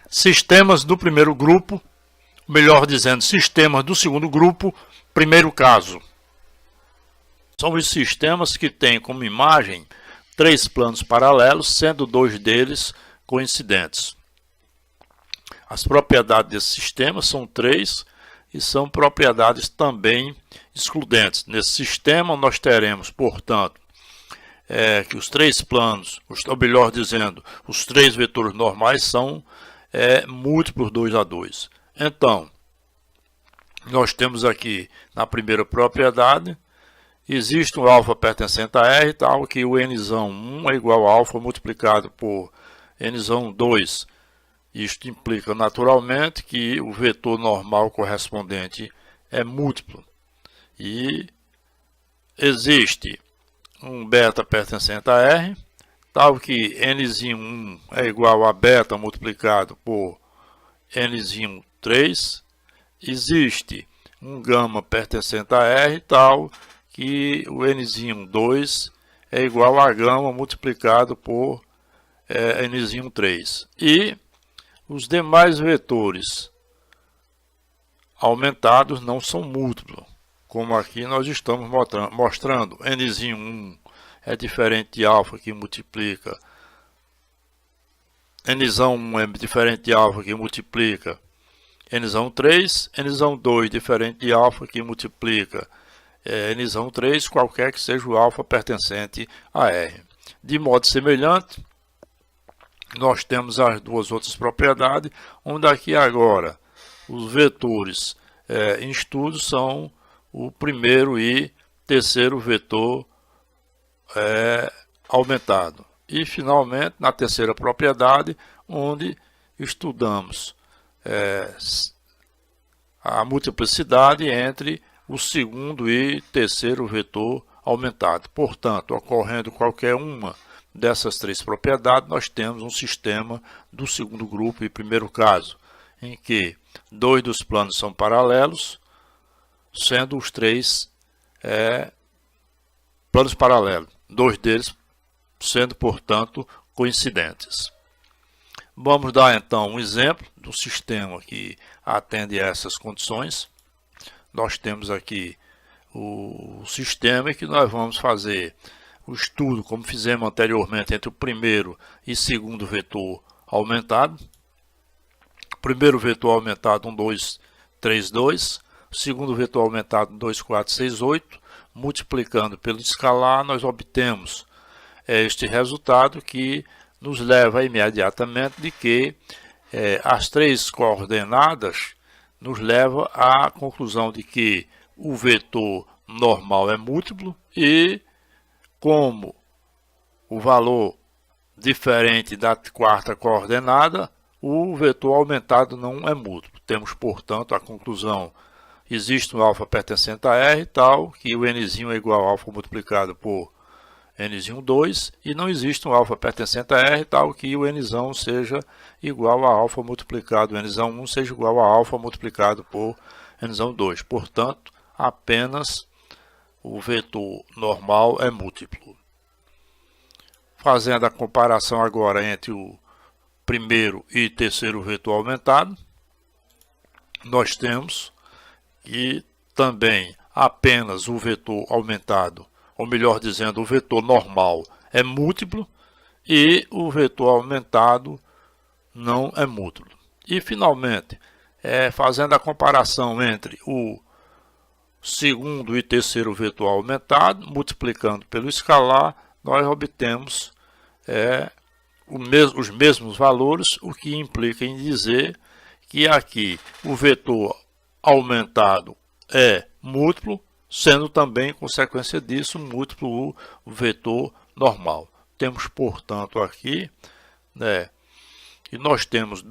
Sistemas do primeiro grupo, melhor dizendo, sistemas do segundo grupo, primeiro caso. São os sistemas que têm como imagem três planos paralelos, sendo dois deles coincidentes. As propriedades desse sistema são três e são propriedades também excludentes. Nesse sistema nós teremos, portanto, que os três planos, ou melhor dizendo, os três vetores normais são múltiplos 2 a 2. Então, nós temos aqui na primeira propriedade, existe um alfa pertencente a R, tal que o n1 é igual a alfa multiplicado por n2. Isto implica naturalmente que o vetor normal correspondente é múltiplo. E existe um beta pertencente a R, tal que n1 é igual a beta multiplicado por n3. Existe um gama pertencente a R, tal que o n2 é igual a gama multiplicado por n3. E os demais vetores aumentados não são múltiplos, como aqui nós estamos mostrando. n1 é diferente de alfa que multiplica, n1 é diferente de alfa que multiplica n3, n2 diferente de alfa que multiplica n3, qualquer que seja o alfa pertencente a R. De modo semelhante, nós temos as duas outras propriedades, onde aqui agora os vetores em estudo são o primeiro e terceiro vetor aumentado. E finalmente, na terceira propriedade, onde estudamos a multiplicidade entre o segundo e terceiro vetor aumentado. Portanto, ocorrendo qualquer uma dessas três propriedades, nós temos um sistema do segundo grupo e primeiro caso, em que dois dos planos são paralelos, sendo os três planos paralelos, dois deles sendo, portanto, coincidentes. Vamos dar então um exemplo do sistema que atende a essas condições. Nós temos aqui o sistema que nós vamos fazer o estudo, como fizemos anteriormente, entre o primeiro e segundo vetor aumentado. Primeiro vetor aumentado 1, 2, 3, 2. Segundo vetor aumentado 2, 4, 6, 8. Multiplicando pelo escalar, nós obtemos este resultado que nos leva imediatamente de que as três coordenadas nos leva à conclusão de que o vetor normal é múltiplo e, como o valor diferente da quarta coordenada, o vetor aumentado não é múltiplo. Temos, portanto, a conclusão: existe um alfa pertencente a R, tal que o n1 é igual a alfa multiplicado por n2, e não existe um alfa pertencente a R, tal que o n1 seja igual a alfa multiplicado, o n1 seja igual a alfa multiplicado por n2. Portanto, apenas o vetor normal é múltiplo. Fazendo a comparação agora entre o primeiro e terceiro vetor aumentado, nós temos que também apenas o vetor aumentado, ou melhor dizendo, o vetor normal é múltiplo e o vetor aumentado não é múltiplo. E finalmente, fazendo a comparação entre o segundo e terceiro vetor aumentado, multiplicando pelo escalar, nós obtemos os mesmos valores, o que implica em dizer que aqui o vetor aumentado é múltiplo, sendo também, consequência disso, múltiplo o vetor normal. Temos, portanto, aqui, que nós temos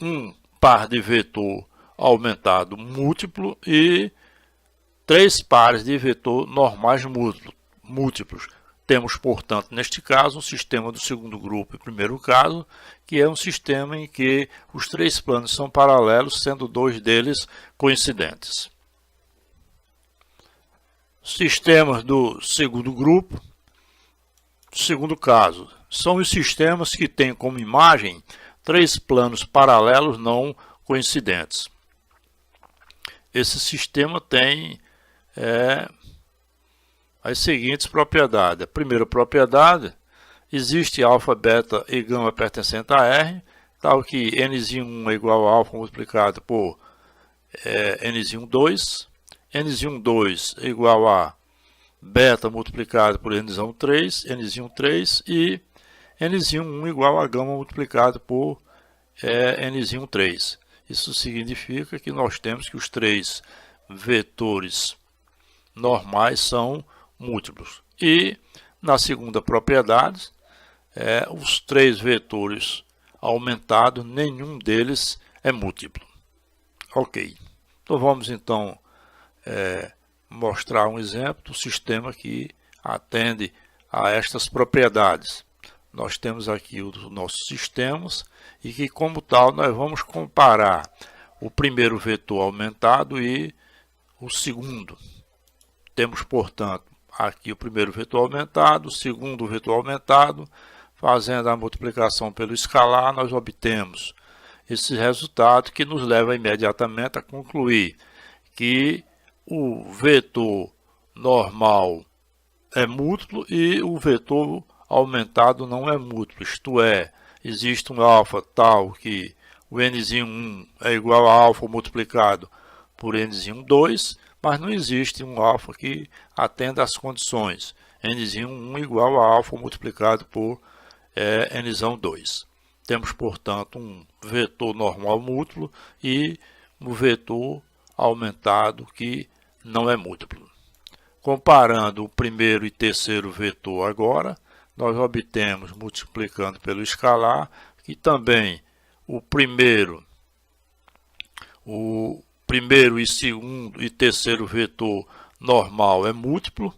um par de vetor aumentado múltiplo e três pares de vetor normais múltiplos. Temos, portanto, neste caso, um sistema do segundo grupo e primeiro caso, que é um sistema em que os três planos são paralelos, sendo dois deles coincidentes. Sistemas do segundo grupo, segundo caso, são os sistemas que têm como imagem três planos paralelos não coincidentes. Esse sistema tem as seguintes propriedades. A primeira propriedade: existe alfa, beta e gama pertencente a R, tal que N1 é igual a alfa multiplicado por N1 2, N1 2 é igual a beta multiplicado por N1 3, N1 3 e N1 1 igual a gama multiplicado por N1 3. Isso significa que nós temos que os três vetores normais são múltiplos. E na segunda propriedade, os três vetores aumentados, nenhum deles é múltiplo. Ok. Então vamos então mostrar um exemplo do sistema que atende a estas propriedades. Nós temos aqui os nossos sistemas e que, como tal, nós vamos comparar o primeiro vetor aumentado e o segundo. Temos, portanto, aqui o primeiro vetor aumentado, o segundo vetor aumentado. Fazendo a multiplicação pelo escalar, nós obtemos esse resultado que nos leva imediatamente a concluir que o vetor normal é múltiplo e o vetor aumentado não é múltiplo, isto é, existe um alfa tal que o N1 é igual a alfa multiplicado por N1 2, mas não existe um alfa que atenda às condições N1 igual a alfa multiplicado por N1 2. Temos, portanto, um vetor normal múltiplo e um vetor aumentado que não é múltiplo. Comparando o primeiro e terceiro vetor agora, nós obtemos, multiplicando pelo escalar, que também o primeiro e segundo e terceiro vetor normal é múltiplo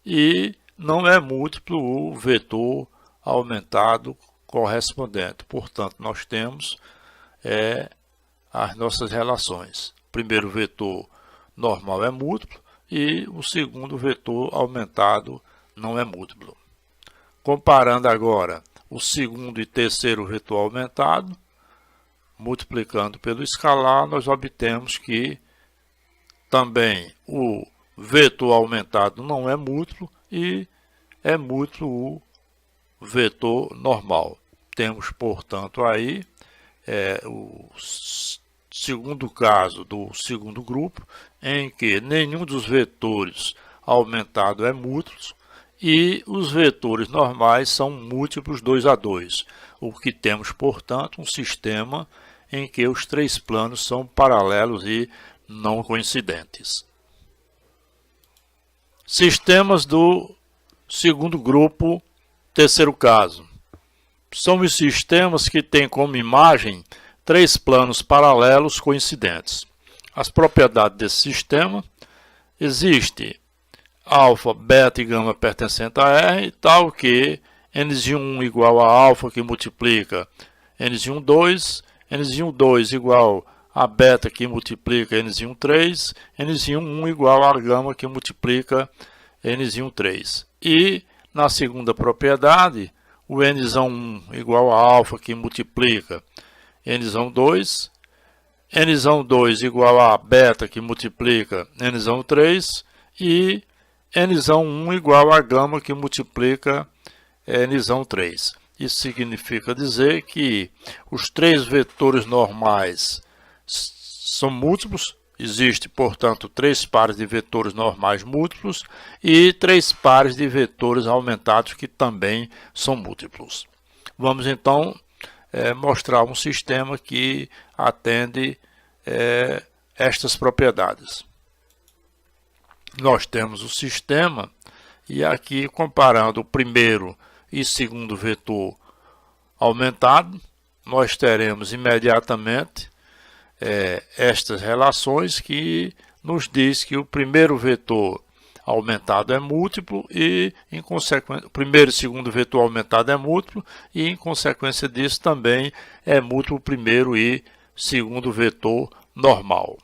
e não é múltiplo o vetor aumentado correspondente. Portanto, nós temos as nossas relações. O primeiro vetor normal é múltiplo e o segundo vetor aumentado não é múltiplo. Comparando agora o segundo e terceiro vetor aumentado, multiplicando pelo escalar, nós obtemos que também o vetor aumentado não é múltiplo e é múltiplo o vetor normal. Temos, portanto, aí o segundo caso do segundo grupo, em que nenhum dos vetores aumentados é múltiplo e os vetores normais são múltiplos 2 a 2, o que temos, portanto, um sistema em que os três planos são paralelos e não coincidentes. Sistemas do segundo grupo, terceiro caso. São os sistemas que têm como imagem três planos paralelos coincidentes. As propriedades desse sistema: existe alfa, beta e gama pertencente a R, tal que N1 igual a alfa que multiplica N1 2, N1 2 igual a beta que multiplica N1 3, N1 1 igual a gama que multiplica N1 3. E na segunda propriedade, o N1 igual a alfa que multiplica N1 2, N1 2 igual a beta que multiplica N1 3 e N1 1 igual a gama que multiplica N1 3. Isso significa dizer que os três vetores normais são múltiplos. Existe, portanto, três pares de vetores normais múltiplos e três pares de vetores aumentados que também são múltiplos. Vamos então mostrar um sistema que atende estas propriedades. Nós temos o sistema e aqui, comparando o primeiro e segundo vetor aumentado, nós teremos imediatamente estas relações que nos diz que o primeiro vetor aumentado é múltiplo e, em consequência, o primeiro e segundo vetor aumentado é múltiplo e, em consequência disso, também é múltiplo o primeiro e segundo vetor normal.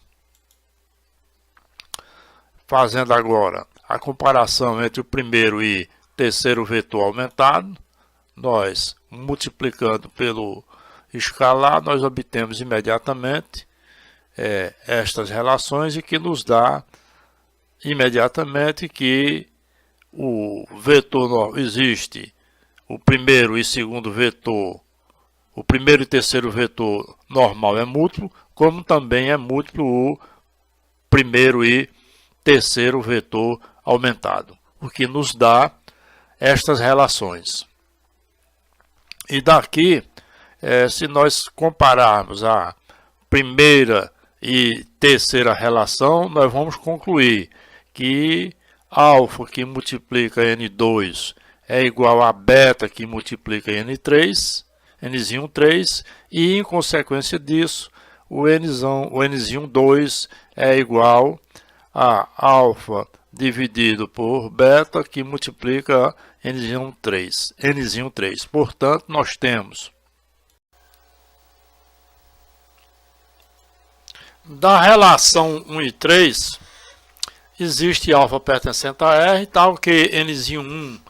Fazendo agora a comparação entre o primeiro e terceiro vetor aumentado, nós multiplicando pelo escalar, nós obtemos imediatamente estas relações, e que nos dá imediatamente que o vetor existe o primeiro e segundo vetor, o primeiro e terceiro vetor normal é múltiplo, como também é múltiplo o primeiro e terceiro vetor aumentado, o que nos dá estas relações. E daqui, se nós compararmos a primeira e terceira relação, nós vamos concluir que alfa que multiplica N2 é igual a beta que multiplica N3, Nzinho 3, e em consequência disso, o Nzinho 2 é igual a alfa dividido por beta que multiplica Nzinho 3. Portanto, nós temos da relação 1 e 3, existe alfa pertencente a R, tal que Nzinho 1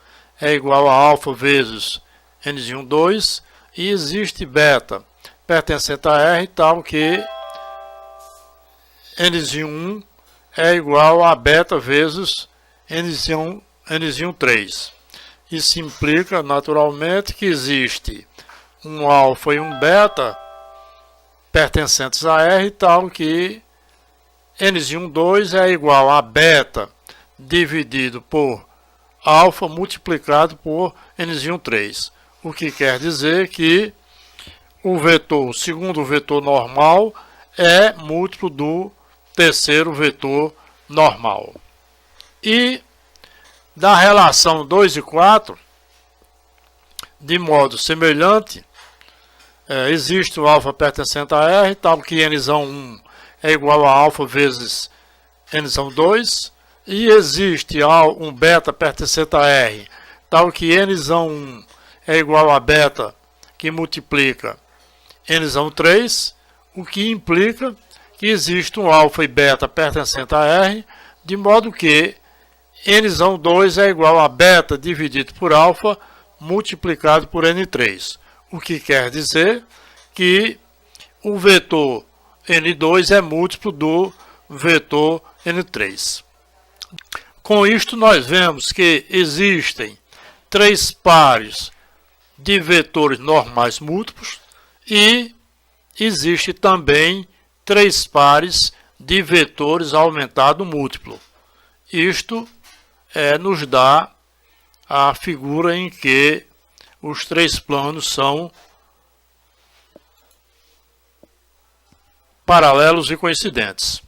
é igual a alfa vezes Nzinho 2, e existe beta pertencente a R, tal que Nzinho 1 é igual a beta vezes Nzinho 3. Isso implica, naturalmente, que existe um alfa e um beta pertencentes a R, tal que Nzinho 2 é igual a beta dividido por alfa multiplicado por Nzinho 3. O que quer dizer que o segundo vetor normal é múltiplo do terceiro vetor normal. E da relação 2 e 4, de modo semelhante, existe o alfa pertencente a R, tal que Nzão 1 é igual a alfa vezes Nzão 2, e existe um beta pertencente a R, tal que Nzão 1 é igual a beta que multiplica Nzão 3, o que implica que existe um alfa e beta pertencente a R, de modo que Nzão 2 é igual a beta dividido por alfa multiplicado por N3, o que quer dizer que o vetor N2 é múltiplo do vetor N3. Com isto, nós vemos que existem 3 pares de vetores normais múltiplos e existe também 3 pares de vetores aumentado múltiplo. Isto nos dá a figura em que os 3 planos são paralelos e coincidentes.